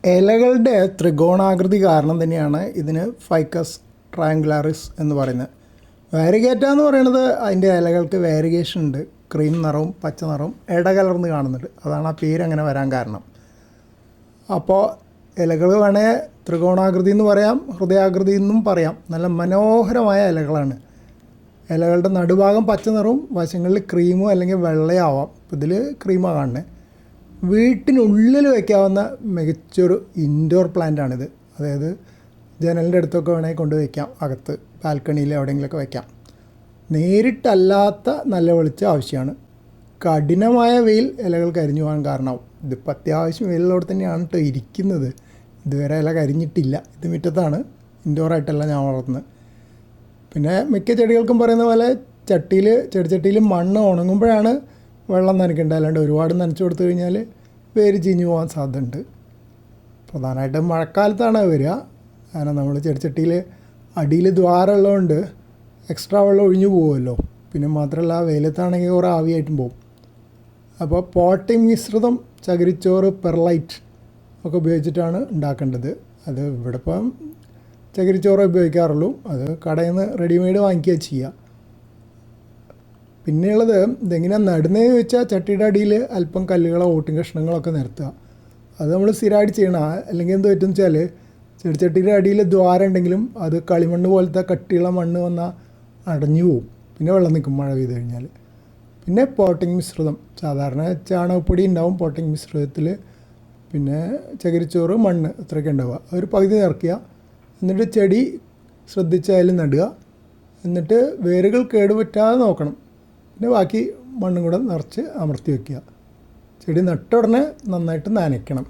ഇലകളുടെ ത്രികോണാകൃതി കാരണം തന്നെയാണ് ഇതിന് ഫൈക്കസ് ട്രയാങ്കുലാറിസ് എന്ന് പറയുന്നത്. വാരിഗേറ്റ എന്ന് പറയുന്നത് അതിൻ്റെ ഇലകൾക്ക് വാരിഗേഷൻ ഉണ്ട്, ക്രീം നിറവും പച്ച നിറവും ഇടകലർന്ന് കാണുന്നുണ്ട്. അതാണ് ആ പേര് അങ്ങനെ വരാൻ കാരണം. അപ്പോൾ ഇലകൾ വേണേൽ ത്രികോണാകൃതി എന്ന് പറയാം, ഹൃദയാകൃതി എന്നും പറയാം. നല്ല മനോഹരമായ ഇലകളാണ്. ഇലകളുടെ നടുഭാഗം പച്ച നിറവും വശങ്ങളിൽ ക്രീമോ അല്ലെങ്കിൽ വെള്ളയാവാം. ഇതിൽ ക്രീമാണ് കാണുന്നത്. വീട്ടിനുള്ളിൽ വയ്ക്കാവുന്ന മികച്ചൊരു ഇൻഡോർ പ്ലാന്റാണിത്. അതായത് ജനലിൻ്റെ അടുത്തൊക്കെ വേണമെങ്കിൽ കൊണ്ട് വയ്ക്കാം, അകത്ത് ബാൽക്കണിയിൽ എവിടെയെങ്കിലുമൊക്കെ വയ്ക്കാം. നേരിട്ടല്ലാത്ത നല്ല വെളിച്ചം ആവശ്യമാണ്. കഠിനമായ വെയിൽ ഇലകൾ കരിഞ്ഞു പോകാൻ കാരണമാവും. ഇതിപ്പോൾ അത്യാവശ്യം വെയിലോട് തന്നെയാണ് കേട്ടോ ഇരിക്കുന്നത്. ഇതുവരെ ഇല കരിഞ്ഞിട്ടില്ല. ഇത് മുറ്റത്താണ്, ഇൻഡോറായിട്ടല്ല ഞാൻ വളർത്തുന്നത്. പിന്നെ മിക്ക ചെടികൾക്കും പറയുന്ന പോലെ ചെടിച്ചട്ടിയിൽ മണ്ണ് ഉണങ്ങുമ്പോഴാണ് വെള്ളം നനയ്ക്കേണ്ടത്. അല്ലാണ്ട് ഒരുപാട് നനച്ചു കൊടുത്തു കഴിഞ്ഞാൽ വേര് ചീഞ്ഞു പോകാൻ സാധ്യതയുണ്ട്. പ്രധാനമായിട്ടും മഴക്കാലത്താണ് വരിക. കാരണം നമ്മൾ ചെടിച്ചട്ടിയിൽ അടിയിൽ ദ്വാരമുള്ളതുകൊണ്ട് എക്സ്ട്രാ വെള്ളം ഒഴിഞ്ഞു പോകുമല്ലോ. പിന്നെ മാത്രമല്ല വെയിലത്താണെങ്കിൽ കുറേ ആവിയായിട്ടും പോകും. അപ്പോൾ പോട്ടിംഗ് മിശ്രിതം ചകിരിച്ചോറ്, പെർലൈറ്റ് ഒക്കെ ഉപയോഗിച്ചിട്ടാണ് ഉണ്ടാക്കേണ്ടത്. അത് ഇവിടെ ഇപ്പം ചകിരിച്ചോറ് ഉപയോഗിക്കാറുള്ളൂ. അത് കടയിൽ നിന്ന് റെഡിമെയ്ഡ് വാങ്ങിക്കുക ചെയ്യുക. പിന്നെയുള്ളത് ഇതെങ്ങനെയാണ് നടുന്നതെന്ന് ചോദിച്ചാൽ ചട്ടിയുടെ അടിയിൽ അല്പം കല്ലുകളോ ഓട്ടും കഷ്ണങ്ങളൊക്കെ നിരത്തുക. അത് നമ്മൾ സ്ഥിരമായിട്ട് ചെയ്യണം. അല്ലെങ്കിൽ എന്ത് പറ്റും വെച്ചാൽ ചെടിച്ചട്ടിയുടെ അടിയിൽ ദ്വാരം ഉണ്ടെങ്കിലും അത് കളിമണ്ണ് പോലത്തെ കട്ടിയുള്ള മണ്ണ് വന്നാൽ അടഞ്ഞു പോവും. പിന്നെ വെള്ളം നിൽക്കും മഴ പെയ്ത് കഴിഞ്ഞാൽ. പിന്നെ പോട്ടിംഗ് മിശ്രിതം, സാധാരണ ചാണകപ്പൊടി ഉണ്ടാവും പോട്ടിംഗ് മിശ്രിതത്തിൽ. പിന്നെ ചകിരിച്ചോറ്, മണ്ണ്, ഇത്രയൊക്കെ ഉണ്ടാവുക. ഒരു പകുതി നിറയ്ക്കുക. എന്നിട്ട് ചെടി ശ്രദ്ധിച്ചായാലും നടുക. എന്നിട്ട് വേരുകൾ കേടുപറ്റാതെ നോക്കണം. പിന്നെ ബാക്കി മണ്ണും കൂടെ നിറച്ച് അമർത്തി വയ്ക്കുക. ചെടി നട്ട ഉടനെ നന്നായിട്ട് നനയ്ക്കണം.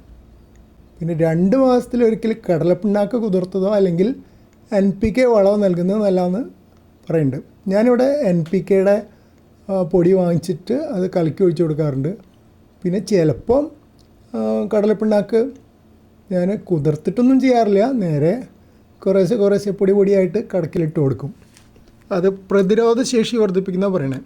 പിന്നെ 2 മാസത്തിലൊരിക്കൽ കടലപ്പിണ്ണാക്ക് കുതിർത്തതോ അല്ലെങ്കിൽ NPK വളമോ നൽകുന്നത് നല്ലതെന്ന് പറയുന്നുണ്ട്. ഞാനിവിടെ NPKയുടെ പൊടി വാങ്ങിച്ചിട്ട് അത് കലക്കി ഒഴിച്ച് കൊടുക്കാറുണ്ട്. പിന്നെ ചിലപ്പം കടലപ്പിണ്ണാക്ക് ഞാൻ കുതിർത്തിട്ടൊന്നും ചെയ്യാറില്ല, നേരെ കുറേശ്ശെ പൊടിയായിട്ട് കടക്കിലിട്ട് കൊടുക്കും. അത് പ്രതിരോധ ശേഷി വർദ്ധിപ്പിക്കുന്ന പറയണേ.